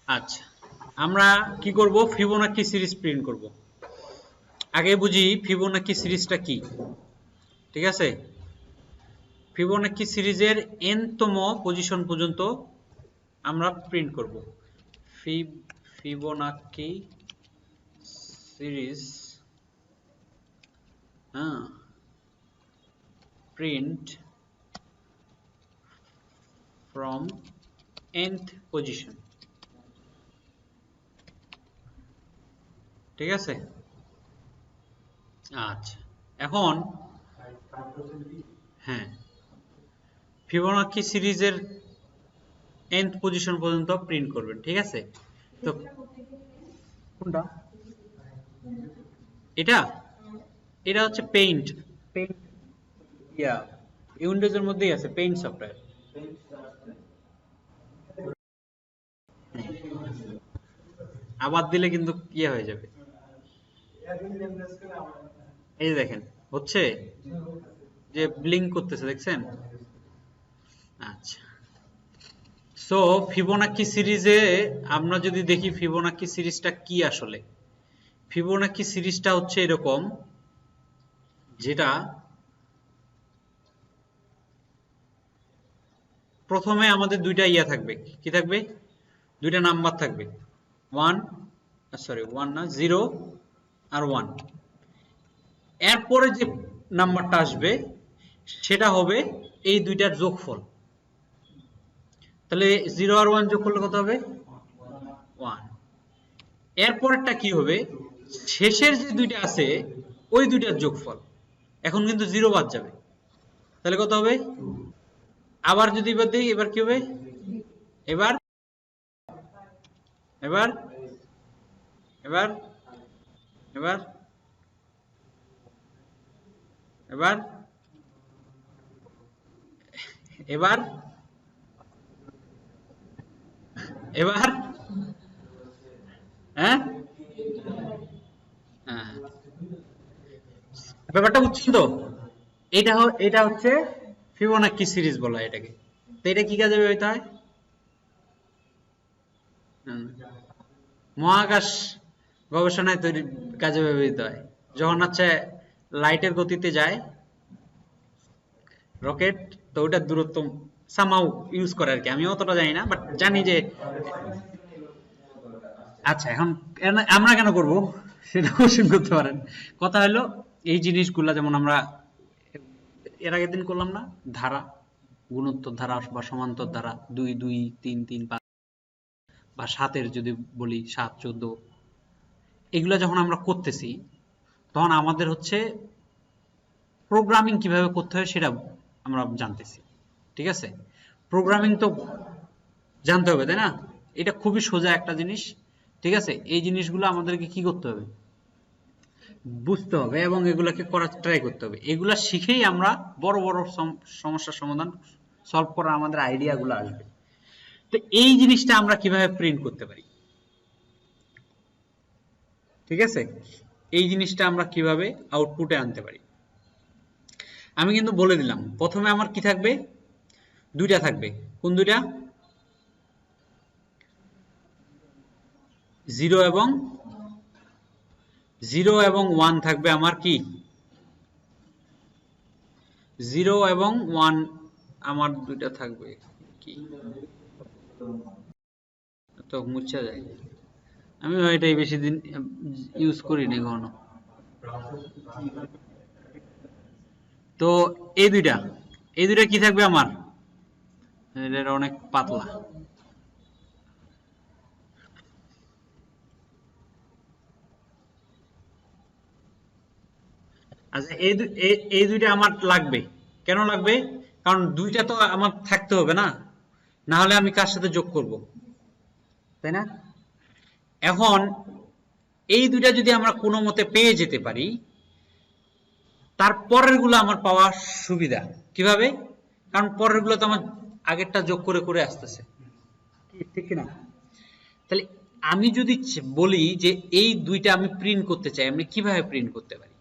আচ্ছা, আমরা কি করব? ফিবোনাকি সিরিজ প্রিন্ট করব। আগে বুঝি ফিবোনাকি সিরিজটা কি। ঠিক আছে, ফিবোনাকি সিরিজের n তম পজিশন পর্যন্ত আমরা প্রিন্ট করব। Fibonacci series print from nth position. ঠিক আছে, আচ্ছা এখন হ্যাঁ, ফিবোনাকি সিরিজের nth পজিশন পর্যন্ত প্রিন্ট করবেন। ঠিক আছে, তো কোনটা এটা? এটা হচ্ছে পেইন্ট। পেইন্ট ইয়া উইন্ডোজ এর মধ্যেই আছে পেইন্ট সফটওয়্যার। আবার দিলে কিন্তু ইয়ে হয়ে যাবে। এই যে দেখেন হচ্ছে, যে ব্লিঙ্ক করতেছে, দেখছেন? আচ্ছা, সো ফিবোনাকি সিরিজে আমরা যদি দেখি ফিবোনাকি সিরিজটা কি আসলে। ফিবোনাকি সিরিজটা হচ্ছে এরকম, যেটা প্রথমে আমাদের দুইটা ইয়া থাকবে। কি থাকবে? দুইটা নাম্বার থাকবে, ওয়ান, সরি ওয়ান না, 0 আর 1। এরপরে যে নাম্বারটা আসবে সেটা হবে এই দুইটার যোগফল। তাহলে 0 আর 1 যোগ করলে কত হবে? 1। এরপরেরটা কি হবে? শেষের যে দুইটা আছে ওই দুইটার যোগফল। এখন কিন্তু 0 বাদ যাবে, তাহলে কত হবে? আবার যদি এবার দিই, এবার কি হবে? এবার এবার এবার এবার এবার এবার এবার হ্যাঁ হ্যাঁ, ব্যাপারটা বুঝছেন তো? এটা হচ্ছে ফিবোনাকি সিরিজ বলা হয় এটাকে। তো এটা কি কাজে ব্যবহৃত হয়? হুম, মহাকাশ গবেষণায় তৈরি কাজে ব্যবহৃত হয়। যখন হচ্ছে লাইটের গতিতে যায় রকেট, তো ওটার দূরত্ব সামহাউ ইউজ করে আর কি। আমি অতটা জানি না, বাট জানি যে আচ্ছা এখন আমরা কেন করব সেটা কোশ্চেন করতে পারেন। কথা হলো এই জিনিসগুলা, যেমন আমরা এর আগের দিন করলাম না, ধারা, গুণোত্তর ধারা বা সমান্তর ধারা, 2 2 3 3 5, বা 7-এর যদি বলি 7 14, এগুলা যখন আমরা করতেছি তখন আমাদের হচ্ছে প্রোগ্রামিং কিভাবে করতে হয় সেটা আমরা জানতেছি। ঠিক আছে, প্রোগ্রামিং তো জানতে হবে, তাই না? এটা খুবই সোজা একটা জিনিস। ঠিক আছে, এই জিনিসগুলো আমাদেরকে কি করতে হবে? বুঝতে হবে এবং এগুলাকে করার ট্রাই করতে হবে। এগুলা শিখেই আমরা বড় বড় সমস্যার সমাধান সলভ করার আমাদের আইডিয়া গুলো আসবে। তো এই জিনিসটা আমরা কিভাবে প্রিন্ট করতে পারি? ঠিক আছে, এই জিনিসটা আমরা কিভাবে আউটপুটে আনতে পারি আমি কিন্তু বলে দিলাম। প্রথমে আমার কি থাকবে? দুইটা থাকবে। কোন দুইটা? 0 এবং 1 থাকবে আমার। কি 0 এবং 1 আমার দুইটা থাকবে। কি তো মুছা যায়, আমি এটাই বেশি দিন ইউজ করিনি কখনো। তো এই দুইটা কি থাকবে আমার? এটা অনেক পাতলা। আচ্ছা, এই দুইটা আমার লাগবে। কেন লাগবে? কারণ দুইটা তো আমার থাকতে হবে না, না হলে আমি কার সাথে যোগ করব, তাই না? এখন এই দুইটা যদি আমরা কোনো মতে পেয়ে যেতে পারি, তার পরের গুলো আমার পাওয়া সুবিধা। কিভাবে? কারণ পরের গুলো তো আমার আগেরটা যোগ করে করে আসতেছে, ঠিক কিনা? তাহলে আমি যদি বলি যে এই দুইটা আমি প্রিন্ট করতে চাই, আমি কিভাবে প্রিন্ট করতে পারি?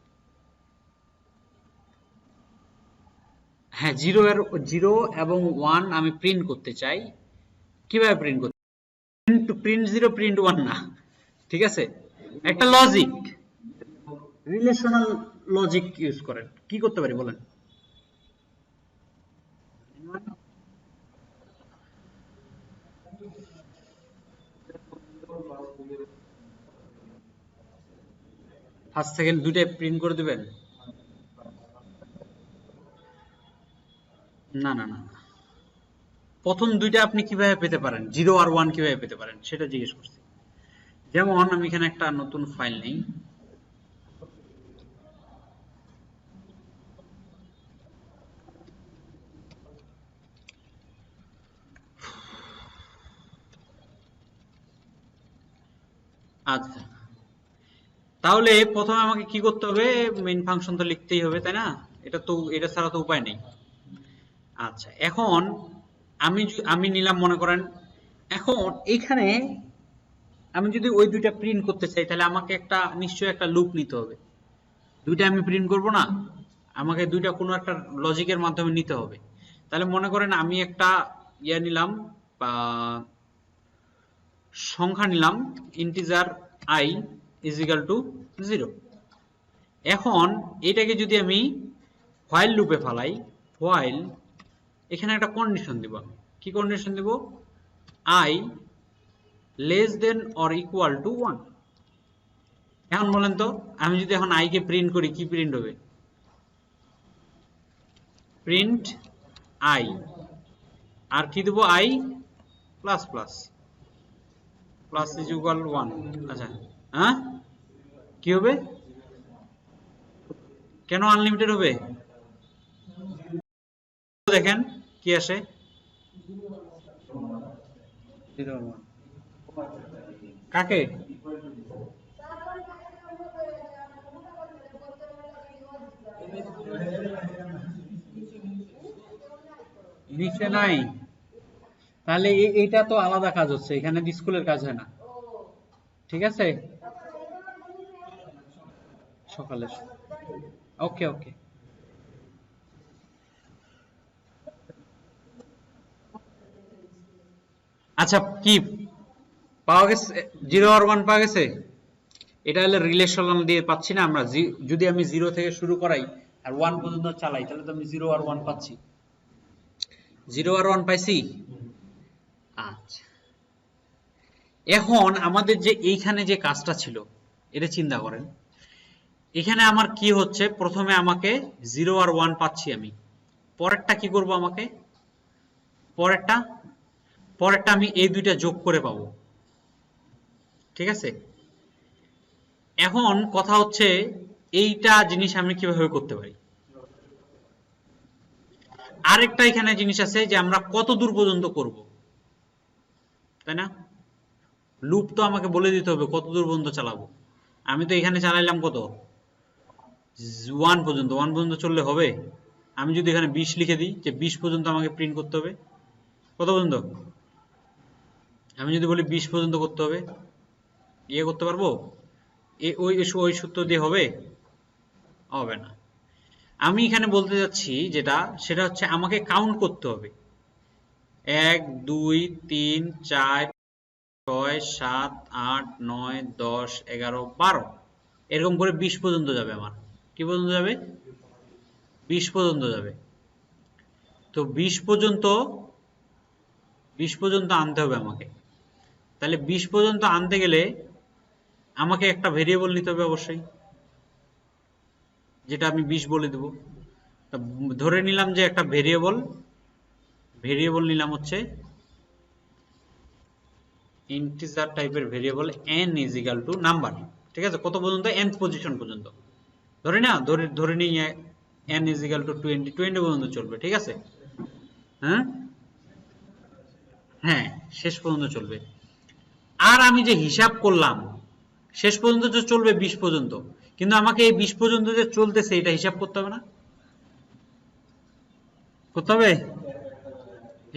হ্যাঁ, 0 এবং 1 আমি প্রিন্ট করতে চাই। কিভাবে প্রিন্ট করতে? প্রিন্ট প্রিন্ট 0 প্রিন্ট 1 না, ঠিক আছে? একটা লজিক, রিলেশনাল লজিক ইউজ করেন। কি করতে পারি বলেন? ফার্স্ট সেকেন্ড দুইটাই প্রিন্ট করে দিবেন? না না না, প্রথম দুইটা আপনি কিভাবে পেতে পারেন, 0 আর 1 কিভাবে পেতে পারেন সেটা জিজ্ঞেস করছি। যেমন আমি এখানে একটা নতুন ফাইল নেই, আচ্ছা, তাহলে প্রথমে আমাকে কি করতে হবে? মেইন ফাংশন তো লিখতেই হবে, তাই না? এটা ছাড়া তো উপায় নেই। আচ্ছা, এখন আমি নিলাম, মনে করেন এখন এখানে আমি যদি ওই দুইটা প্রিন্ট করতে চাই, তাহলে আমাকে নিশ্চয়ই একটা লুপ নিতে হবে। দুইটা আমি প্রিন্ট করব না, আমাকে দুইটা কোনো একটা লজিকের মাধ্যমে নিতে হবে। তাহলে মনে করেন আমি একটা নিলাম, বা সংখ্যা নিলাম, integer i is equal to 0। এখন এটাকে যদি আমি হোয়াইল লুপে ফালাই, হোয়াইল, এখানে একটা কন্ডিশন দিব। কি কন্ডিশন দিব? i less than or equal to 1। এখন বলেন তো, আমি যদি এখন i কে প্রিন্ট করি, কি প্রিন্ট হবে? প্রিন্ট i, আর কি দেব? i plus plus, plus is equal 1। আচ্ছা, হ্যাঁ, কি হবে? কেন আনলিমিটেড হবে? দেখেন কি আসে, কাকে? নিচে নাই, তাহলে এইটা তো আলাদা কাজ হচ্ছে, এখানে স্কুলের কাজ হয় না, ঠিক আছে? সকালে, ওকে ওকে। আচ্ছা, কি পাওয়া গেছে? 0 আর 1 পাওয়া গেছে? এটা হলো রিলেশনাল দিয়ে পাচ্ছি না আমরা। যদি আমি 0 থেকে শুরু করাই আর 1 পর্যন্ত চালাই, তাহলে তো আমি 0 আর 1 পাচ্ছি। 0 আর 1 পাইছি। আচ্ছা, এখন আমাদের যে এইখানে যে কাজটা ছিল, এটা চিন্তা করেন। এখানে আমার কি হচ্ছে? প্রথমে আমাকে 0 আর 1 পাচ্ছি আমি, পরেরটা কি করব? আমাকে পরেরটা আমি এই দুইটা যোগ করে পাবো, ঠিক আছে? এখন কথা হচ্ছে, এইটা জিনিস আমি কিভাবে করতে পারি? আরেকটা এখানে জিনিস আছে যে আমরা কত দূর পর্যন্ত করব, তাই না? লুপ তো আমাকে বলে দিতে হবে কত দূর পর্যন্ত চালাবো। আমি তো এখানে চালাইলাম কত? 1 পর্যন্ত। 1 পর্যন্ত চললে হবে? আমি যদি এখানে 20 লিখে দিই, যে 20 পর্যন্ত আমাকে প্রিন্ট করতে হবে, কত পর্যন্ত? আমি যদি বলি 20 পর্যন্ত করতে হবে, করতে পারবো? ওই সূত্র দিয়ে হবে? হবে না। আমি এখানে বলতে যাচ্ছি সেটা হচ্ছে আমাকে কাউন্ট করতে হবে। 1 2 3 4 6 7 8 9 10 11 12, এরকম করে 20 পর্যন্ত যাবে। আমার কি পর্যন্ত যাবে? 20 পর্যন্ত যাবে। তো 20 পর্যন্ত আনতে হবে আমাকে। তাহলে 20 পর্যন্ত আনতে গেলে আমাকে একটা ভেরিয়েবল নিতে হবে অবশ্যই, যেটা আমি 20 বলে দেব। ধরে নিলাম যে একটা ভেরিয়েবল নিলাম হচ্ছে ইন্টিজার টাইপের variable, n is equal to number, ঠিক আছে? কত পর্যন্ত? n পজিশন পর্যন্ত। ধরে না, ধরে নিই n ইজ ইকুয়াল টু 20 পর্যন্ত চলবে, ঠিক আছে? হ্যাঁ হ্যাঁ, শেষ পর্যন্ত চলবে। আর আমি যে হিসাব করলাম, শেষ পর্যন্ত তো চলবে 20 পর্যন্ত, কিন্তু আমাকে এই 20 পর্যন্ত যে চলতেছে এটা হিসাব করতে হবে না? করতে হবে?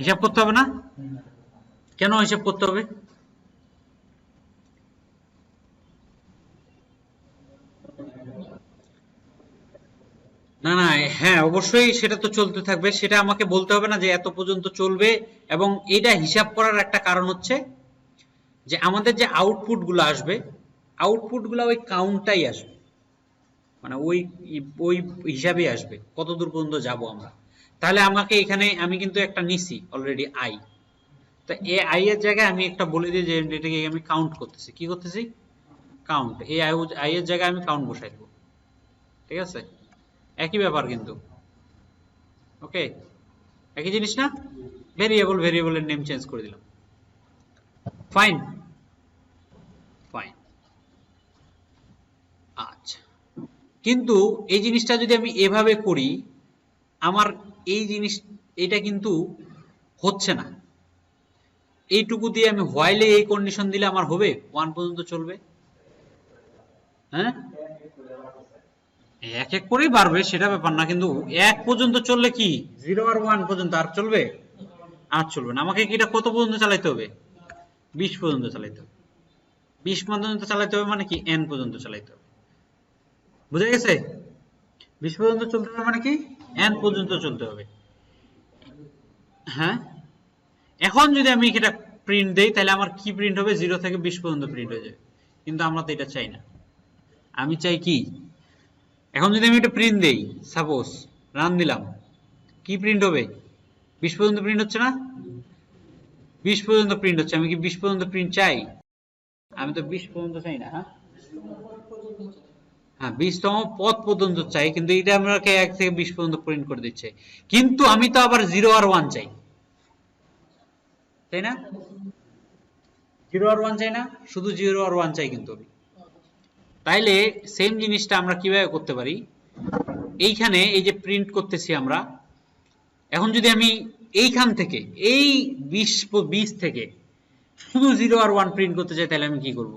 হিসাব করতে হবে না? কেন হিসাব করতে হবে? না না, হ্যাঁ অবশ্যই সেটা তো চলতে থাকবে, সেটা আমাকে বলতে হবে না যে এত পর্যন্ত চলবে। এবং এটা হিসাব করার একটা কারণ হচ্ছে যে আমাদের যে আউটপুট গুলো আসবে, আউটপুট গুলো ওই কাউন্টটাই আসবে, মানে ওই ওই হিসাবেই আসবে কত দূর পর্যন্ত যাব আমরা। তাহলে আমাকে এখানে আমি কিন্তু একটা নিছি অলরেডি আই, তো এ আই এর জায়গায় আমি একটা বলে দিই যে এটাকে আমি কাউন্ট করতেছি, কি করতেছি, কাউন্ট। এই আই এর জায়গায় আমি কাউন্ট বসাই দেবো, ঠিক আছে, একই ব্যাপার কিন্তু, ওকে, একই জিনিস না, ভেরিয়েবলের নেম চেঞ্জ করে দিলাম, ফাইন ফাইন। আচ্ছা, কিন্তু এই জিনিসটা যদি আমি এভাবে করি, আমার এই জিনিস এটা কিন্তু হচ্ছে না। এইটুকু দিয়ে আমি হোয়াইলে এই কন্ডিশন দিলে আমার হবে 1 পর্যন্ত চলবে, হ্যাঁ এক এক করেই বাড়বে সেটা ব্যাপার না, কিন্তু 1 পর্যন্ত চললে কি 0 আর 1 পর্যন্ত আর চলবে, আর চলবে না। আমাকে কি এটা কত পর্যন্ত চালাইতে হবে, 20 পর্যন্ত চালাইতে হবে। 20 পর্যন্ত চালাইতে হবে মানে কি n পর্যন্ত চালাইতে হবে, বুঝা গেছে? 20 পর্যন্ত চলতে হবে মানে কি n পর্যন্ত চলতে হবে। হ্যাঁ, এখন যদি আমি এটা প্রিন্ট দেই তাহলে আমার কি প্রিন্ট হবে, 0 থেকে 20 পর্যন্ত প্রিন্ট হয়ে যাবে, কিন্তু আমরা তো এটা চাই না। আমি চাই কি, এখন যদি আমি এটা প্রিন্ট দেই, সাপোজ রান দিলাম, কি প্রিন্ট হবে, 20 পর্যন্ত প্রিন্ট হচ্ছে না, 20 পর্যন্ত প্রিন্ট হচ্ছে। আমি কি 20 পর্যন্ত প্রিন্ট চাই, আমি তো 20 পর্যন্ত চাই না। হ্যাঁ হ্যাঁ 20তম পদ পর্যন্ত চাই, কিন্তু এটা আমাকে 1 থেকে 20 পর্যন্ত প্রিন্ট করে দিচ্ছে, কিন্তু আমি তো আবার 0 আর 1 চাই, তাই না? 0 আর 1 চাই না, শুধু 0 আর 1 চাই কিন্তু আমি। তাইলে সেম জিনিসটা আমরা কিভাবে করতে পারি, এইখানে এই যে প্রিন্ট করতেছি আমরা, এখন যদি আমি এইখান থেকে এই 20 থেকে শুধু 0 আর 1 প্রিন্ট করতে চাই, তাহলে আমি কি করব,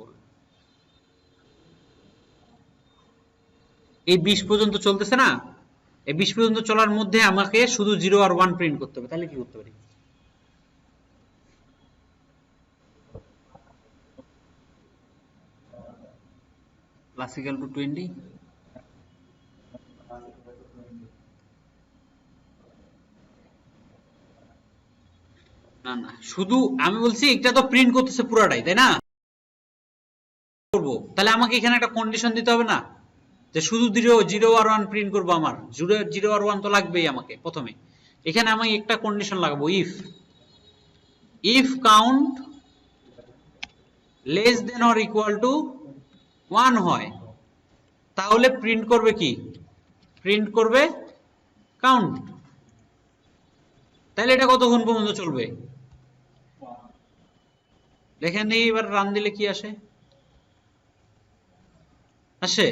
এই 20 পর্যন্ত চলতেছে না, এই 20 পর্যন্ত চলার মধ্যে আমাকে শুধু 0 আর 1 প্রিন্ট করতে হবে, তাহলে কি করতে পারি, প্লাস ইকুয়াল টু 20, না না শুধু আমি বলছি এটা তো প্রিন্ট করতেছে পুরাটাই, তাই না, করবো তাহলে আমাকে এখানে একটা কন্ডিশন দিতে হবে না, যে শুধু 0 আর 1 প্রিন্ট করবো, আমার 0 আর 1 তো লাগবেই আমাকে প্রথমে। এখানে আমি একটা কন্ডিশন লাগাবো, if count less than or equal to 1 হয়, তাহলে প্রিন্ট করবে কি, প্রিন্ট করবে কাউন্ট। তাহলে এটা কতক্ষণ পর্যন্ত চলবে, দেখেন এবার রান দিলে কি আসে, আসে,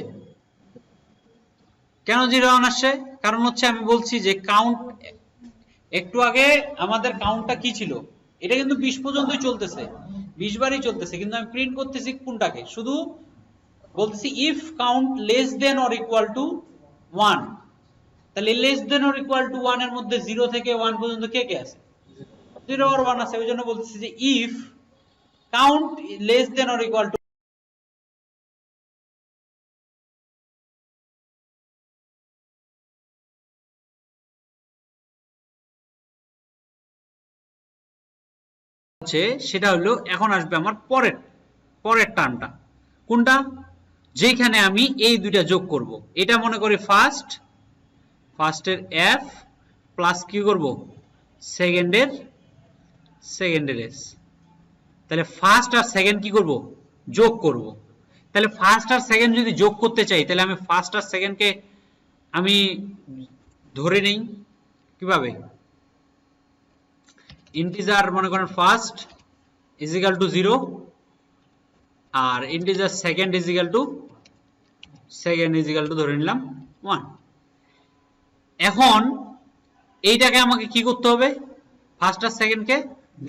কেন 0 1 আসছে, কারণ হচ্ছে আমি বলছি যে কাউন্ট, একটু আগে আমাদের কাউন্টটা কি ছিল, এটা কিন্তু 20 পর্যন্তই চলতেছে, 20 বারই চলতেছে, কিন্তু আমি প্রিন্ট করতেছি কোনটাকে, শুধু বলতেছি if count less than or equal to 1, তাহলে less than or equal to 1 এর মধ্যে 0 থেকে 1 পর্যন্ত কে কে আছে, 0 আর 1 আছে, ওই জন্য বলতেছি যে if count less than or equal to, সেটা হলো এখন আসবে আমার পরের পরের টার্মটা, কোনটা, যেখানে আমি এই দুইটা যোগ করব, এটা মনে করি ফার্স্টের এফ প্লাস কি করব, সেকেন্ডের এস, তাহলে ফার্স্ট আর সেকেন্ড কি করব, যোগ করব। তাহলে ফার্স্ট আর সেকেন্ড যদি যোগ করতে চাই, তাহলে আমি ফার্স্ট আর সেকেন্ডকে আমি ধরে নেই কিভাবে, ইন্টিজার মনে করেন ফার্স্ট ইজ ইকাল টু 0 আর integer second is equal to ধরে নিলাম 1। এখন এইটাকে আমাকে কি করতে হবে, ফার্স্ট আর সেকেন্ডকে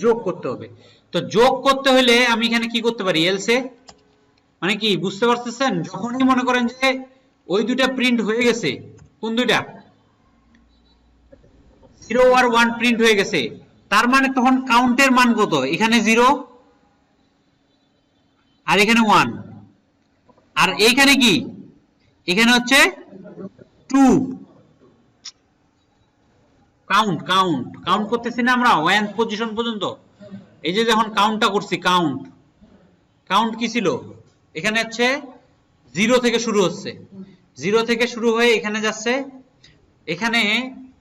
যোগ করতে হবে। তো যোগ করতে হলে আমি এখানে কি করতে পারি, এলসে, মানে কি বুঝতে পারতেছেন, যখনই মনে করেন যে ওই দুইটা প্রিন্ট হয়ে গেছে, কোন দুইটা, 0 আর 1 প্রিন্ট হয়ে গেছে, তার মানে তখন কাউন্টের মান কত, এখানে 0 আর এখানে 1, আর এইখানে কি, এখানে হচ্ছে 2, কাউন্ট করতেছি না আমরা 1 পজিশন পর্যন্ত, এই যে যখন কাউন্টটা করছি, কাউন্ট কাউন্ট কি ছিল, এখানে হচ্ছে 0 থেকে শুরু হচ্ছে, 0 থেকে শুরু হয়ে এখানে যাচ্ছে, এখানে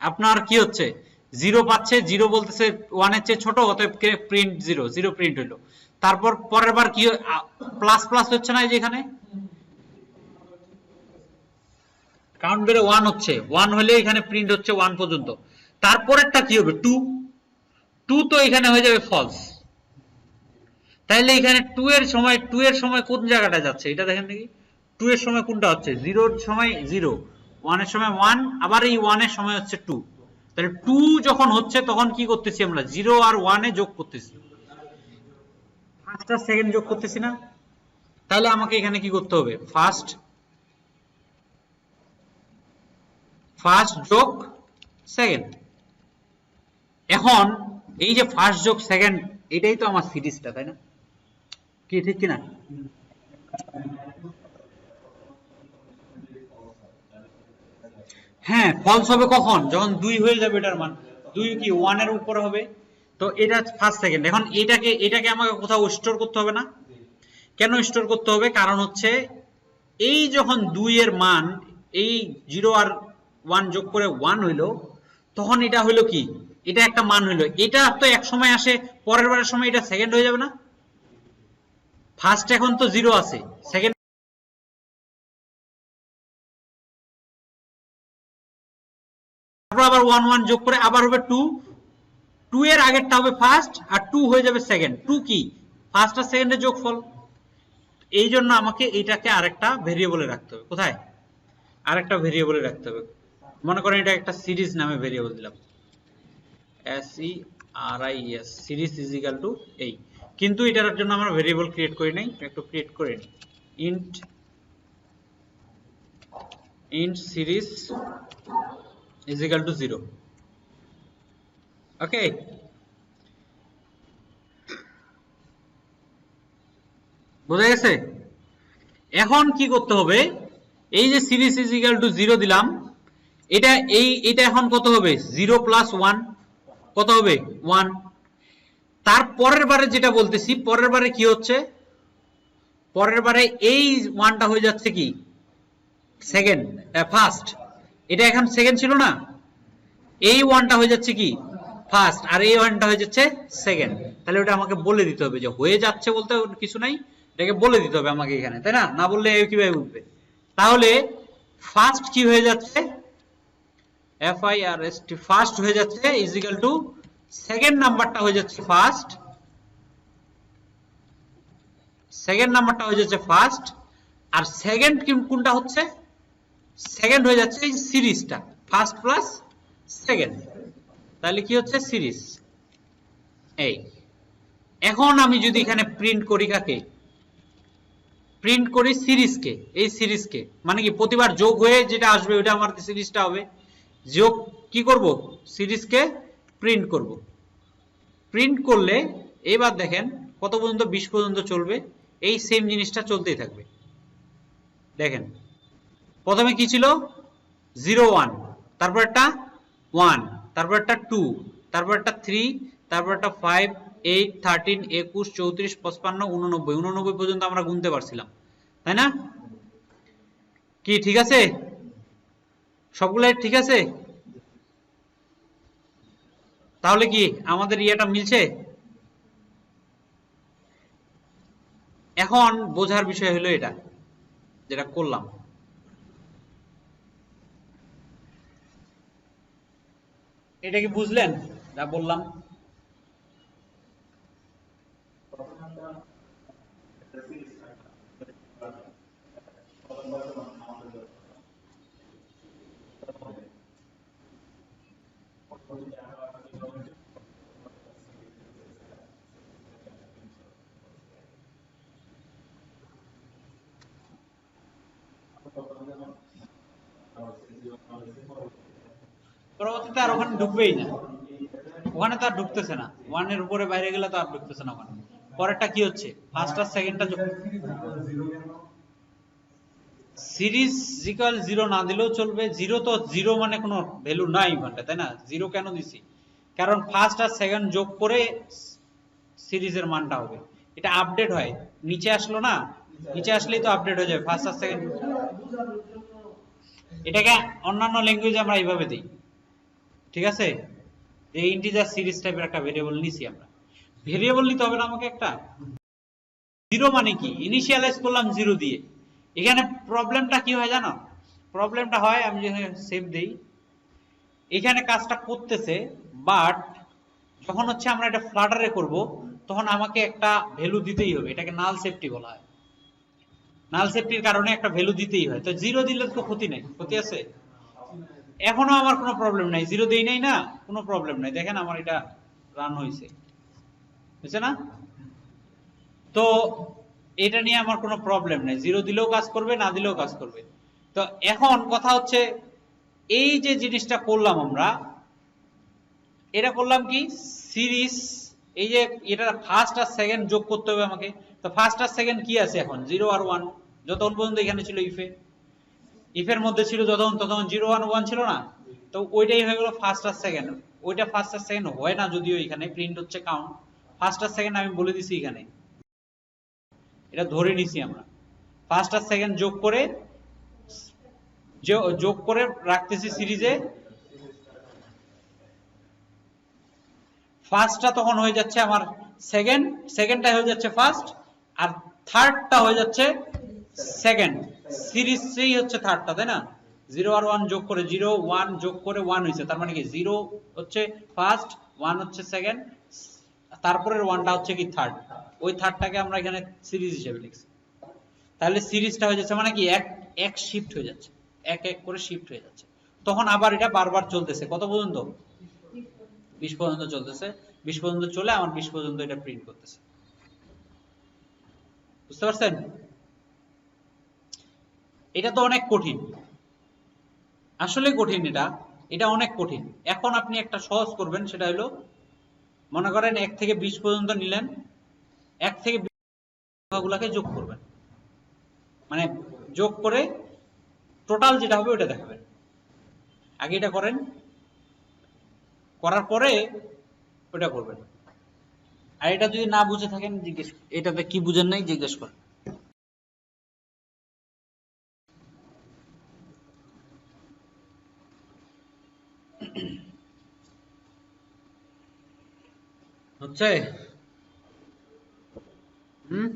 আপনার কি হচ্ছে 0 পাচ্ছে, 0 বলতেছে 1 এর চেয়ে ছোট, অতএব প্রিন্ট 0, 0 প্রিন্ট হইলো। তারপর পরের বার কি প্লাস প্লাস হচ্ছে না, এই যে এখানে কাউন্ট বেড়ে 1 হচ্ছে, 1 হলে এখানে প্রিন্ট হচ্ছে 1 পর্যন্ত। তারপরেরটা কি হবে 2, 2 তো এখানে হয়ে যাবে ফলস। তাহলে এখানে 2 এর সময় কোন জায়গাটা যাচ্ছে এটা দেখেন দেখি, 2 এর সময় কোনটা হচ্ছে, 0 এর সময় 0, 1 এর সময় 1, আবার এই 1 এর সময় হচ্ছে 2। তাহলে 2 যখন হচ্ছে তখন কি করতেছি আমরা, 0 আর 1 এ যোগ করতেছি, ফার্স্ট আর সেকেন্ড যোগ করতেছি না। তাহলে আমাকে এখানে কি করতে হবে, ফার্স্ট যোগ সেকেন্ড। এখন এই যে ফার্স্ট যোগ সেকেন্ড, এটাই তো আমার সিরিজটা, তাই না? কি ঠিক কিনা? হ্যাঁ, ফলস হবে কখন, যখন 2 হয়ে যাবে এটার মান, 2 কি 1 এর উপরে হবে। তো এটা ফার্স্ট সেকেন্ড। এখন এটাকে আমাকে কোথাও স্টোর করতে হবে না? কেন স্টোর করতে হবে, কারণ হচ্ছে এই যখন 2 এর মান এই 0 আর 1 যোগ করে 1 হইলো, তখন এটা হইলো কি, এটা একটা মান হইলো, এটা তো এক সময় আসে, পরের বারের সময় এটা সেকেন্ড হয়ে যাবে না? ফার্স্ট এখন তো 0 আছে, সেকেন্ড তারপর আবার 1 1 যোগ করে আবার হবে 2, 2 এর আগেরটা হবে ফার্স্ট আর 2 হয়ে যাবে সেকেন্ড। 2 কি, ফার্স্ট আর সেকেন্ডের যোগফল। এই জন্য আমাকে এইটাকে আরেকটা ভেরিয়েবলে রাখতে হবে। কোথায়? আরেকটা ভেরিয়েবলে রাখতে হবে। মনে করেন এটা একটা সিরিজ নামে ভেরিয়েবল দিলাম, SERIS, series is equal to এই। কিন্তু এটার জন্য আমরা ভেরিয়েবল ক্রিয়েট করি নাই, একটু ক্রিয়েট করে নিই, int series is equal to 0। ওকে, বোঝা গেছে? এখন কি করতে হবে, এই যে সিরিজ ইজ ইকুয়াল টু 0 দিলাম, এটা এখন কত হবে, 0 প্লাস 1 কত হবে 1। তার পরের বারে যেটা বলতেছি, পরের বারে কি হচ্ছে, পরের বারে এই 1টা হয়ে যাচ্ছে কি সেকেন্ড, ফার্স্ট। এটা এখন সেকেন্ড ছিল না, এই 1টা হয়ে যাচ্ছে কি ফার্স্ট, আর এই 1টা হয়ে যাচ্ছে সেকেন্ড। তাহলে ওটা আমাকে বলে দিতে হবে, যে হয়ে যাচ্ছে বলতে কিছু নাই, এটাকে বলে দিতে হবে আমাকে এখানে, তাই না? না বললে কিভাবে বুঝবে? তাহলে ফার্স্ট কি হয়ে যাচ্ছে, FIRST, ফার্স্ট হয়ে যাচ্ছে ইজ ইকুয়াল টু সেকেন্ড নাম্বারটা হয়ে যাচ্ছে ফার্স্ট, সেকেন্ড নাম্বারটা হয়ে যাচ্ছে ফার্স্ট, আর সেকেন্ড কোনটা হচ্ছে, সেকেন্ড হয়ে যাচ্ছে এই সিরিজটা, ফার্স্ট প্লাস সেকেন্ড। তাহলে কি হচ্ছে সিরিজ এই। এখন আমি যদি এখানে প্রিন্ট করি, কাকে প্রিন্ট করি, সিরিজকে, এই সিরিজকে, মানে কি প্রতিবার যোগ হয়ে যেটা আসবে ওটা আমার সিরিজটা হবে। যোগ কি করব, সিরিজকে প্রিন্ট করব। প্রিন্ট করলে এবার দেখেন কত পর্যন্ত, 20 পর্যন্ত চলবে, এই সেম জিনিসটা চলতেই থাকবে। দেখেন প্রথমে কি ছিল 0 1, তারপর একটা 1, তারপর একটা 2, তারপর একটা 3, তারপর একটা 5 8 13 21 34 55 89, 89 পর্যন্ত আমরা গুনতে পারছিলাম, তাই না? কি ঠিক আছে? সবগুলাই ঠিক আছে? তাহলে কি আমাদের ইয়েটা মিলছে? এখন বোঝার বিষয় হলো এটা যেটা করলাম, এটা কি বুঝলেন যা বললাম? পরবর্তীতে আর ওখানে ঢুকবেই না, ওখানে তো আর ঢুকতেছে না, 1 এর উপরে বাইরে গেলে তো আর ঢুকতেছে না ওখানে। পরেরটা কি হচ্ছে, ফার্স্ট আর সেকেন্ডটা সিরিজ ইকুয়াল 0 না দিলেও চলবে, 0 তো 0 মানে কোনো ভ্যালু নাই মানে, তাই না? 0 কেন দিছি, কারণ ফার্স্ট আর সেকেন্ড যোগ করে সিরিজের মানটা হবে, এটা আপডেট হয়, নিচে আসলো না, নিচে আসলেই তো আপডেট হয়ে যাবে ফার্স্ট আর সেকেন্ড। এটাকে অন্যান্য ল্যাঙ্গুয়েজে আমরা এইভাবে দিই, ঠিক আছে? যে ইন্টিজার সিরিজ টাইপের একটা ভেরিয়েবল নিছি আমরা, ভেরিয়েবল নিতে হবে না আমাকে একটা। জিরো মানে কি, ইনিশিয়ালাইজ করলাম জিরো দিয়ে। এখানে প্রবলেমটা কি হয় জানো? প্রবলেমটা হয়, আমি যদি সেভ দেই, এখানে কাজটা করতেছে, বাট যখন হচ্ছে আমরা এটা ফ্লাটারে করব, তখন আমাকে একটা ভ্যালু দিতেই হবে, এটাকে নাল সেফটি বলা হয়। নাল সেফটির কারণে একটা ভ্যালু দিতেই হয়, তো জিরো দিলে তো ক্ষতি নেই, ক্ষতি আছে? এখনো আমার কোনো প্রবলেম নাই, জিরো দেই নাই না, কোনো প্রবলেম নাই, দেখেন আমার এটা রান হয়েছে, বুঝছে না? তো এটা নিয়ে আমার কোনো প্রবলেম নেই, জিরো দিলেও কাজ করবে, না দিলেও কাজ করবে। তো এখন কথা হচ্ছে, এই যে জিনিসটা করলাম আমরা, এটা করলাম কি সিরিজ, এই যে এটা ফার্স্ট আর সেকেন্ড যোগ করতে হবে আমাকে। তো ফার্স্ট আর সেকেন্ড কি আছে এখন, 0 আর 1, যতক্ষণ পর্যন্ত এখানে ছিল ইফের মধ্যে ছিল ততক্ষণ 0 1 1 ছিল না, তো ওইটাই হয়ে গেল ফার্স্ট আর সেকেন্ড। ওইটা ফার্স্ট আর সেকেন্ড হয় না যদিও, এখানে প্রিন্ট হচ্ছে কাউন্ট, ফার্স্ট আর সেকেন্ড আমি বলে দিছি এখানে, এটা ধরে নিছি আমরা। ফার্স্ট আর সেকেন্ড যোগ করে রাখতেছি সিরিজে। ফার্স্টটা তখন হয়ে যাচ্ছে আমার সেকেন্ড, সেকেন্ডটা হয়ে যাচ্ছে ফার্স্ট, আর থার্ডটা হয়ে যাচ্ছে সেকেন্ড। সিরিজ সেই হচ্ছে থার্ডটা, তাই না? 0 আর 1 যোগ করে, 0 1 যোগ করে 1 হয়েছে, তার মানে কি 0 হচ্ছে ফার্স্ট, 1 হচ্ছে সেকেন্ড, তারপরের 1টা হচ্ছে কি থার্ড। ওই থার্ডটাকে আমরা এখানে সিরিজ হিসেবে লিখছি। তাহলে সিরিজটা হয়ে যাচ্ছে মানে কি এক এক শিফট হয়ে যাচ্ছে, এক এক করে শিফট হয়ে যাচ্ছে। তখন আবার এটা বারবার চলতেছে, কত পর্যন্ত? 20 পর্যন্ত চলতেছে। 20 পর্যন্ত চলে আমার 20 পর্যন্ত এটা প্রিন্ট করতেছে, বুঝতে পারছেন? এটা তো অনেক কঠিন, আসলে কঠিন, এটা এটা অনেক কঠিন। এখন আপনি একটা সহজ করবেন, সেটা হলো মনে করেন 1 থেকে 20 পর্যন্ত নিলেন, 1 থেকে 20 সংখ্যাগুলোকে যোগ করবেন, মানে যোগ করে টোটাল যেটা হবে ওটা দেখাবেন। আগে এটা করেন, করার পরে ওটা করবেন। আর এটা যদি না বুঝে থাকেন জিজ্ঞেস, এটাতে কি বুঝেন নাই জিজ্ঞেস করেন। হচ্ছে? হুম,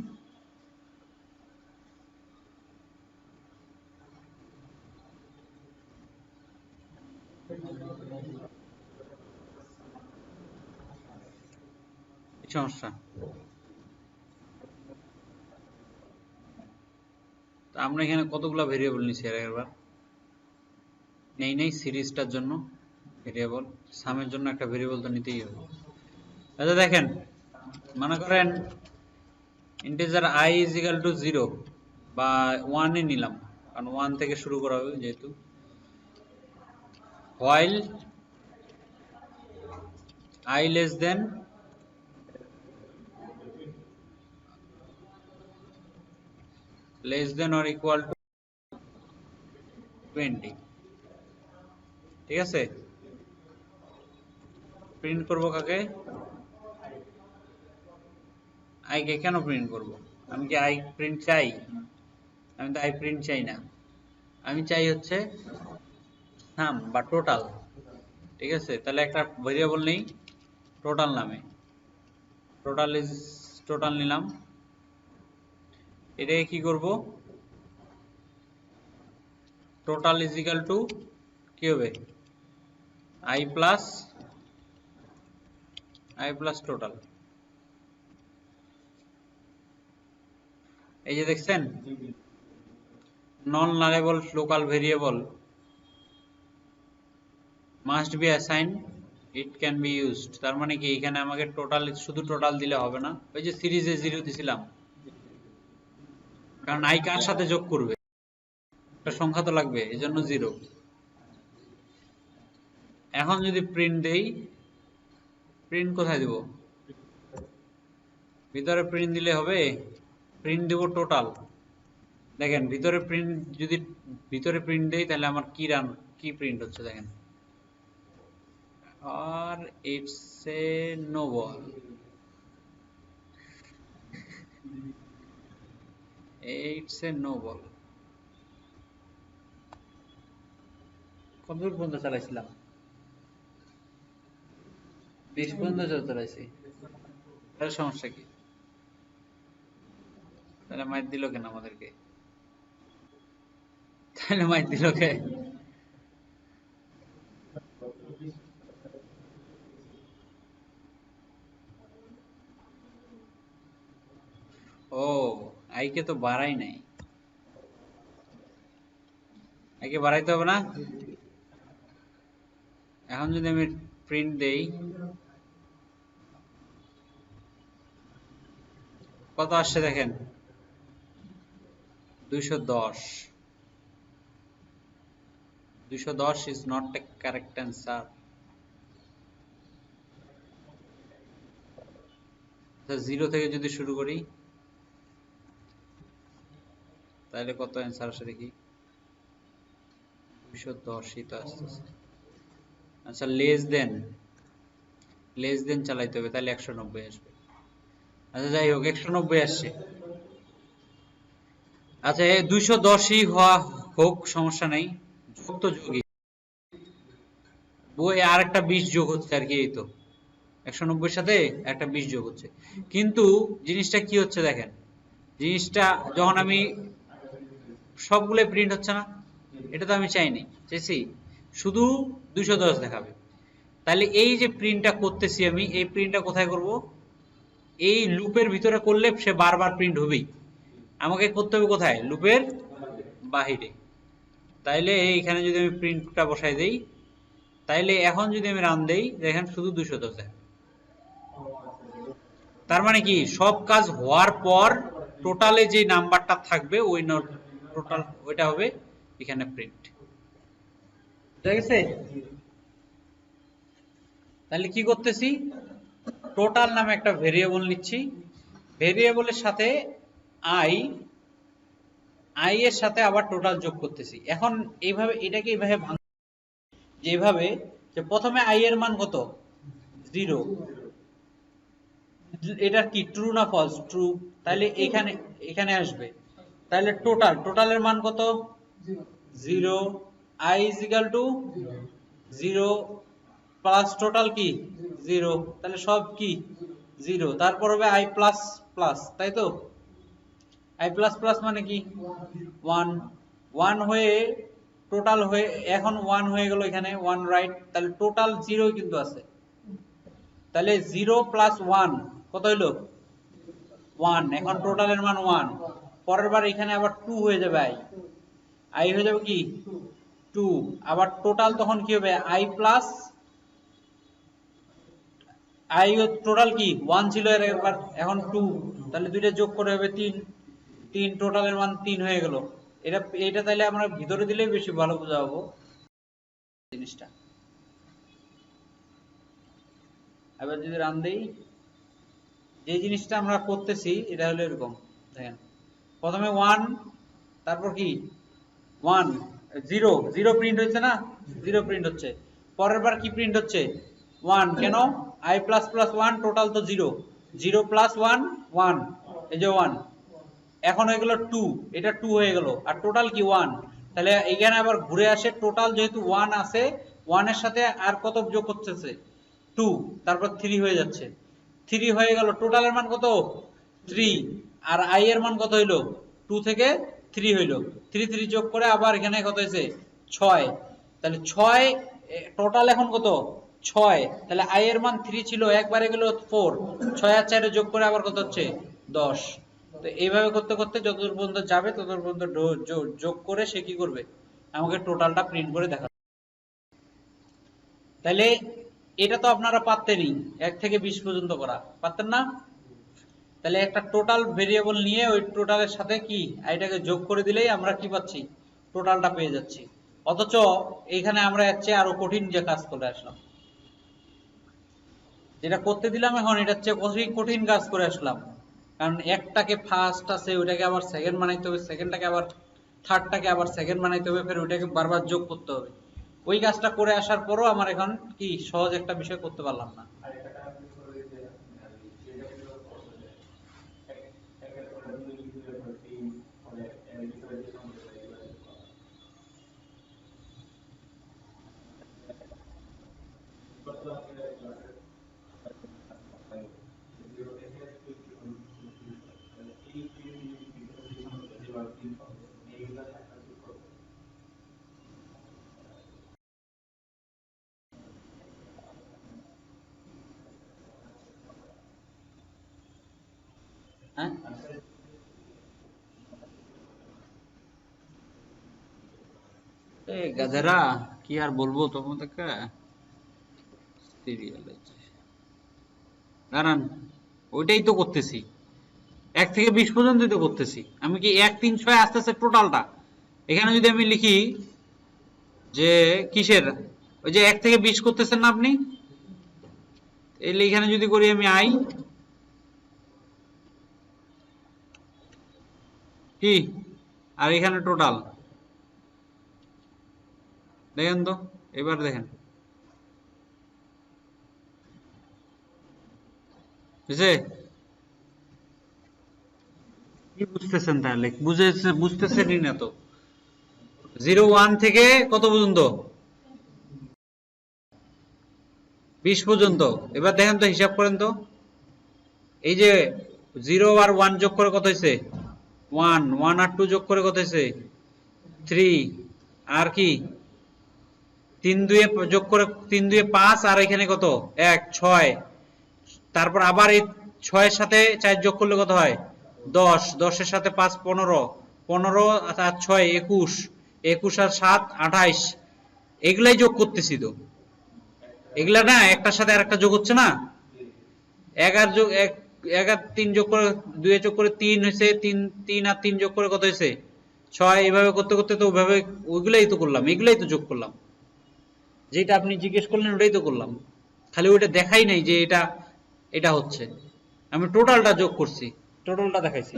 কি সমস্যা? তো আমরা এখানে কতগুলা ভেরিয়েবল নিছি এর একবার নেই সিরিজটার জন্য ভেরিয়েবল, সামের জন্য একটা ভেরিয়েবল তো নিতেই হবে। আচ্ছা দেখেন, মনে করেন integer I is equal to 0 বা 1 এ নিলাম, কারণ 1 থেকে শুরু করা হবে যেহেতু। While I less than or equal to 20, ঠিক আছে? প্রিন্ট করব কাকে? I কে। কেন প্রিন্ট করব? আমি কি I প্রিন্ট চাই? আমি তো I প্রিন্ট চাই না, আমি চাই হচ্ছে সাম বা টোটাল, ঠিক আছে? তাহলে একটা ভেরিয়েবল নেই টোটাল নামে, টোটাল নিলাম। এটাকে কি করব? টোটাল ইজ ইকাল টু কি হবে? I plus total. এই যে দেখছেন, non nullable local variable must be assign, it can be used. তার মানে কি এখানে আমাকে টোটাল, শুধু টোটাল দিলে হবে না, ওই যে সিরিজে 0 দিছিলাম, কারণ I কার সাথে যোগ করবে? একটা সংখ্যা তো লাগবে, এজন্য 0। এখন যদি প্রিন্ট দেই, প্রিন্ট কোথায় দেব? ভিতরে প্রিন্ট দিলে হবে? প্রিন্ট দেব টোটাল। দেখেন ভিতরে প্রিন্ট, যদি ভিতরে প্রিন্ট দেই তাহলে আমার কি প্রিন্ট হচ্ছে দেখেন, আর it's a no ball. It's a no ball. কতদূর পর্যন্ত চালাইছিলাম? 20 পর্যন্ত চালাইছি। তাহলে সমস্যা কি? তাহলে মাইর দিল কেন আমাদেরকে? তাহলে মাইর দিল কে? ও, আইকে তো বাড়াই নাই। আইকে বাড়াইতে হবে না? এখন যদি আমি প্রিন্ট দেই, কত আসছে দেখেন? 210। 210 is not a correct answer. Zero থেকে যদি শুরু করি তাহলে কত অ্যান্সার আসে দেখি? 210ই তো আসতেছে। আচ্ছা, লেস দেন চালাইতে হবে, তাহলে 190 আসবে। আচ্ছা যাই হোক, 190 আসছে। আচ্ছা, 210ই হওয়া হোক, সমস্যা নাই। যোগ তো যোগই, বই আর একটা 20 যোগ হচ্ছে আর কি, এই তো 190 সাথে একটা 20 যোগ হচ্ছে। কিন্তু জিনিসটা কি হচ্ছে দেখেন, জিনিসটা যখন আমি সবগুলো প্রিন্ট হচ্ছে না, এটা তো আমি চাইনি, চাইছি শুধু 210 দেখাবে। তাহলে এই যে প্রিন্টটা করতেছি আমি, এই প্রিন্টটা কোথায় করব? এই লুপের ভিতরে করলে সে বারবার প্রিন্ট হবেই। আমাকে করতে হবে কোথায়? লুপের বাহিরে। তাইলে এইখানে যদি আমি প্রিন্টটা বসাই দেই, তাইলে এখন যদি আমি রান দেই, দেখেন শুধু 210 দেখাবে। তার মানে কি, সব কাজ হওয়ার পর টোটালে যে নাম্বারটা থাকবে ওই টোটাল ওইটা হবে এখানে প্রিন্ট। ঠিক আছে? তাহলে কি করতেছি? টোটাল নামে একটা ভেরিয়েবল নিচ্ছি, ভেরিয়েবলের সাথে আই এর সাথে আবার টোটাল যোগ করতেছি। এখন এইভাবে এটাকে এইভাবে যেভাবে, যে প্রথমে আই এর মান কত? 0। এটা কি ট্রু না ফলস? ট্রু। তাহলে এখানে এখানে আসবে। তাহলে টোটালের মান কত? 0। i is equal to 0 plus total কি 0, তাহলে সব কি 0। তারপর হবে i প্লাস প্লাস, তাই তো? i প্লাস প্লাস মানে কি 1। 1 হয়ে টোটাল হয়ে এখন 1 হয়ে গেল, এখানে 1 রাইট, তাহলে টোটাল 0 কিন্তু আছে। তাহলে 0 প্লাস 1 কত হইলো? 1। এখন টোটালের মান 1। পরের বার এখানে আবার 2 হয়ে যাবে, i হয়ে যাবে কি 2। আবার টোটাল তখন কি হবে? i প্লাস i টোটাল কি 1 ছিল এর একবার, এখন 2, তাহলে দুইটা যোগ করে হবে 3। 3 টোটালের মান 3 হয়ে গেল। এটা তাহলে আমরা ভিতরে দিলেই বেশি ভালো বোঝা হবো জিনিসটা। এবার যদি রান দেই, যে জিনিসটা আমরা করতেছি এটা হলো এরকম, দেখেন প্রথমে 1, তারপর কি 1 0 0 প্রিন্ট হচ্ছে না? 0 প্রিন্ট হচ্ছে। পরের বার কি প্রিন্ট হচ্ছে? 1। কেন? i প্লাস প্লাস 1, টোটাল তো 0। 0 প্লাস 1 1, এই যে 1। এখন হয়ে গেল 2, এটা 2 হয়ে গেল, আর টোটাল কি 1। তাহলে এখানে আবার ঘুরে আসে, টোটাল যেহেতু 1 আছে, 1 এর সাথে আর কত যোগ করতেছে? 2, তারপর 3 হয়ে যাচ্ছে। 3 হয়ে গেল, টোটালের মান কত? 3। আর i এর মান কত হইলো? 2 থেকে 3 হইলো। 3 3 যোগ করে আবার এখানে কত হয়েছে? 6। তাহলে 6 টোটাল এখন কত? 6। তাহলে i এর মান 3 ছিল, একবারে গেল 4। 6 আর 4 যোগ করে আবার কত হচ্ছে? 10। তো এইভাবে করতে করতে যতদূর পর্যন্ত যাবে ততদূর পর্যন্ত যোগ করে সে কি করবে? আমাকে টোটালটা প্রিন্ট করে দেখাবে। তাহলে এটা তো আপনারা পারতেনই, 1 থেকে 20 পর্যন্ত করা পারতেন না? তাহলে একটা টোটাল ভেরিয়েবল নিয়ে ওই টোটালের সাথে কি এটাকে যোগ করে দিলেই আমরা কি পাচ্ছি? টোটালটা পেয়ে যাচ্ছি। অথচ এইখানে আমরা এর চেয়ে আরো কঠিন যে কাজ করে আসলাম, যেটা করতে দিলাম এখন এটার চেয়ে কঠিন কাজ করে আসলাম। কারণ একটাকে ফার্স্ট আছে, ওইটাকে আবার সেকেন্ড বানাইতে হবে, সেকেন্ডটাকে আবার থার্ডটাকে আবার সেকেন্ড বানাইতে হবে, ফের ওইটাকে বারবার যোগ করতে হবে। ওই কাজটা করে আসার পরও আমার এখন কি সহজ একটা বিষয় করতে পারলাম না। হ্যাঁ গাধারা কি আর বলবো তোমাদেরকে দাঁড়ান ওইটাই তো করতেছি 1 থেকে 20 পর্যন্তই তো করতেছি আমি কি 1 3 6 আস্তে আস্তে টোটালটা এখানে যদি আমি লিখি যে কিসের ওই যে 1 থেকে 20 করতেছেন না আপনি এই এখানে যদি করি আমি আই কি আর এখানে টোটাল দেখেন তো এবার দেখেন বুঝছে কি বুঝতেছেন তাহলে বুঝতেছেনই না তো 01 থেকে কত পর্যন্ত 20 পর্যন্ত এবার দেখেন তো হিসাব করেন তো এই যে 0 আর 1 যোগ করে কত হয়েছে 1 1 আর 2 যোগ করে কত হয়েছে 3 আর কি 3 2 যোগ করে 3 2 5 আর এখানে কত 1 6 তারপর আবার এই 6 এর সাথে 4 যোগ করলে কত হয় 10 10 এর সাথে 5 15 15 আর 6 21 21 আর 7 28 এগুলাই যোগ করতেছি তো এগুলা না একটার সাথে আরেকটা যোগ হচ্ছে না 11 যোগ 1 আর 3 যোগ করে 2 যোগ করে 3 হয়েছে 3 3 আর 3 যোগ করে কত হয়েছে 6 এইভাবে করতে করতে তো ওইভাবে ওইগুলাই তো করলাম এগুলাই তো যোগ করলাম যেটা আপনি জিজ্ঞেস করলেন ওটাই তো করলাম খালি ওটা দেখাই নাই যে এটা এটা হচ্ছে আমি টোটালটা যোগ করছি টোটালটা দেখাইছি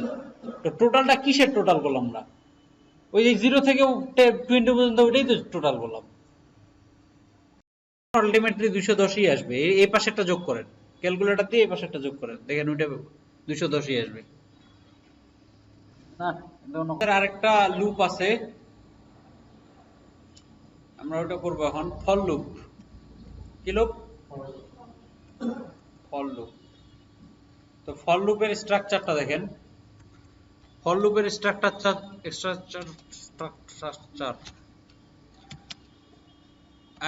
তো টোটালটা কিসের টোটাল করলাম আমরা ওই যে 0 থেকে 20 পর্যন্ত ওইটাই তো টোটাল করলাম আলটিমেটলি 210ই আসবে এই পাশেরটা যোগ করেন ক্যালকুলেটর দিয়ে এই পাশেরটা যোগ করেন দেখেন ওইটা 210ই আসবে না আরেকটা লুপ আছে আমরা ওটা করব এখন ফর লুপ কি লুপ ফর লুপ তো ফর লুপের স্ট্রাকচারটা দেখেন ফর লুপের structure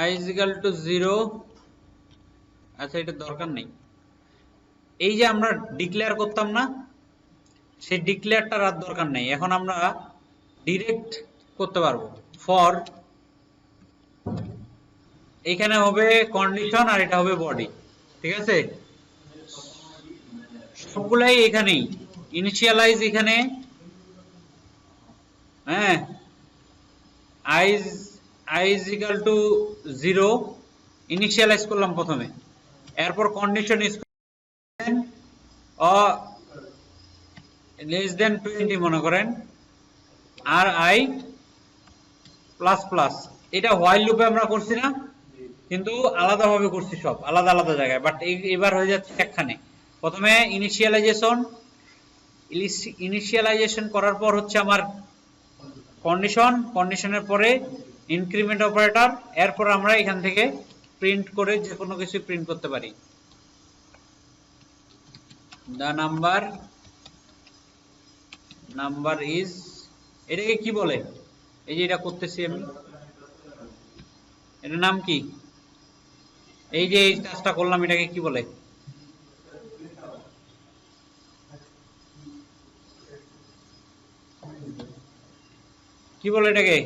I is equal to 0 আচ্ছা এটা দরকার নেই এই যে আমরা ডিক্লেয়ার করতাম না সেই ডিক্লেয়ারটার আর দরকার নেই এখন আমরা ডাইরেক্ট করতে পারবো ফর এখানে হবে কন্ডিশন আর এটা হবে বডি ঠিক আছে সবগুলাই এখানেই ইনিশিয়ালাইজ এখানে হ্যাঁ I is equal to 0 initialise করলাম প্রথমে এরপর কন্ডিশন ইজ লেস দেন 20 মনে করেন আর I প্লাস প্লাস এটা হোয়াইল লুপে আমরা করছি না কিন্তু আলাদাভাবে করছি সব আলাদা আলাদা জায়গায় বাট এবার হয়ে যাচ্ছে একখানে প্রথমে ইনিশিয়ালাইজেশন করার পর হচ্ছে আমার কন্ডিশনের পরে ইনক্রিমেন্ট অপারেটর এরপর আমরা এখান থেকে প্রিন্ট করে যে কোনো কিছু প্রিন্ট করতে পারি the number is এটাকে কি বলে এই যে এটা করতেছি আমি এটার নাম কি এই যে এই কাজটা করলাম এটাকে কি বলে কি বলে এটাকে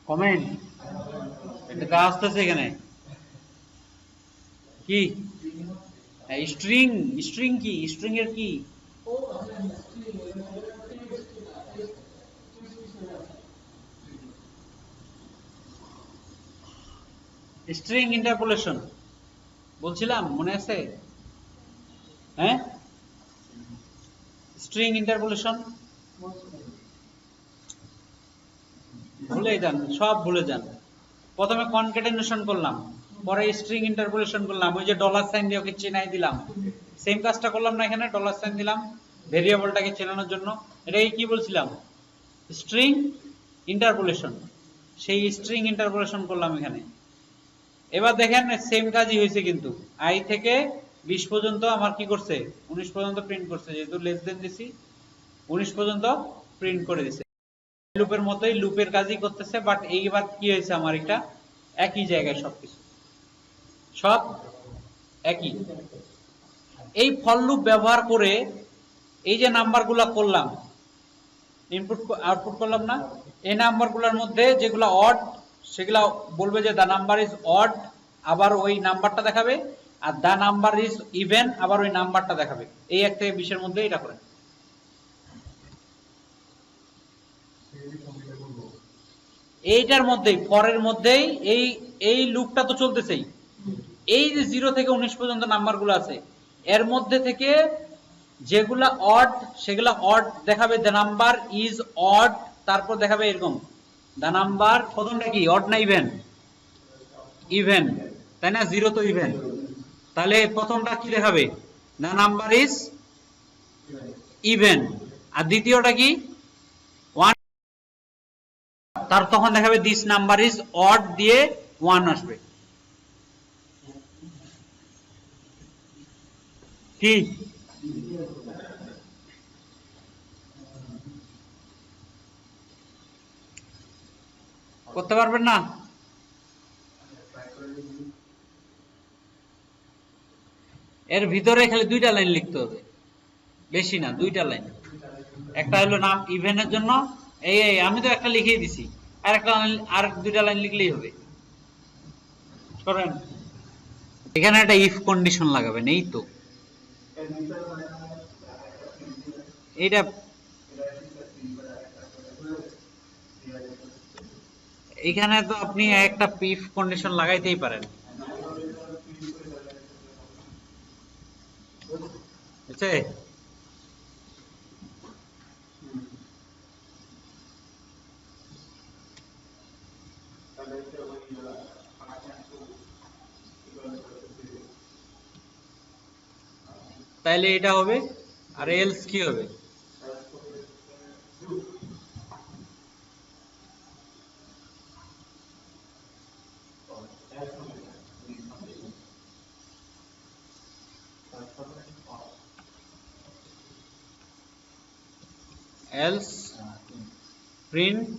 কমেন্ট এটা আসতেছে এখানে কি স্ট্রিং স্ট্রিং কি স্ট্রিং এর কি স্ট্রিং ইন্টারপোলেশন বলছিলাম মনে আছে হ্যাঁ স্ট্রিং ইন্টারপোলেশন ভুলে যান সব ভুলে যান প্রথমে কনক্যাটেনেশন করলাম পরে স্ট্রিং ইন্টারপোলেশন করলাম ওই যে ডলার সাইন দিয়ে ওকে চেনাই দিলাম সেম কাজটা করলাম না এখানে ডলার সাইন দিলাম ভেরিয়েবলটাকে চেনানোর জন্য এটাই কি বলছিলাম স্ট্রিং ইন্টারপোলেশন সেই স্ট্রিং ইন্টারপোলেশন করলাম এখানে। এবার দেখেন সেম কাজই হয়েছে, কিন্তু i থেকে 20 পর্যন্ত আমার কি করছে, 19 পর্যন্ত প্রিন্ট করছে, যেহেতু লেস দেন দিছি 19 পর্যন্ত প্রিন্ট করে দিছে। লুপের মতোই লুপের কাজই করতেছে, বাট এইবার কি হয়েছে, আমার এটা একই জায়গায় সবকিছু সব একই। এই ফর লুপ ব্যবহার করে এই যে নাম্বারগুলো করলাম, ইনপুট আউটপুট করলাম না, এই নাম্বারগুলোর মধ্যে যেগুলো অড সেগুলা বলবে যে দা নাম্বার ইজ অড, আবার ওই নাম্বারটা দেখাবে, আর দা নাম্বার ইজ ইভেন, আবার ওই নাম্বারটা দেখাবে। এই 1 থেকে 20 এর মধ্যে এটা করেন। এইটার মধ্যেই ফরের মধ্যেই এই এই লুপটা তো চলতেছেই, এই যে 0 থেকে 19 পর্যন্ত নাম্বারগুলো আছে এর মধ্যে থেকে যেগুলা অড সেগুলা অড দেখাবে, দ্য নাম্বার ইজ অড, তারপর দেখাবে এরকম দ্য নাম্বার, প্রথমটা কি অড না ইভেন, ইভেন, তাই না, 0 তো ইভেন, তাহলে প্রথমটা কি দেখাবে, দ্য নাম্বার ইজ ইভেন, আর দ্বিতীয়টা কি 1, তার তখন দেখাবে দিস নাম্বার ইজ অড দিয়ে 1 আসবে। কি করতে পারবেন না? এর ভিতরে খালি 2টা লাইন লিখতে হবে, বেশি না, 2টা লাইন। একটা হলো নাম ইভেন্টের জন্য, এই এই আমি তো একটা লিখেই দিছি, আর একটা আর 2টা লাইন লিখলেই হবে। করেন, এখানে একটা ইফ কন্ডিশন লাগাবেন, এই তো এইটা, এখানে তো আপনি একটা ইফ কন্ডিশন লাগাইতেই পারেন, বুঝছে? তাইলে এটা হবে, আর এলস কি হবে, এলস প্রিন্ট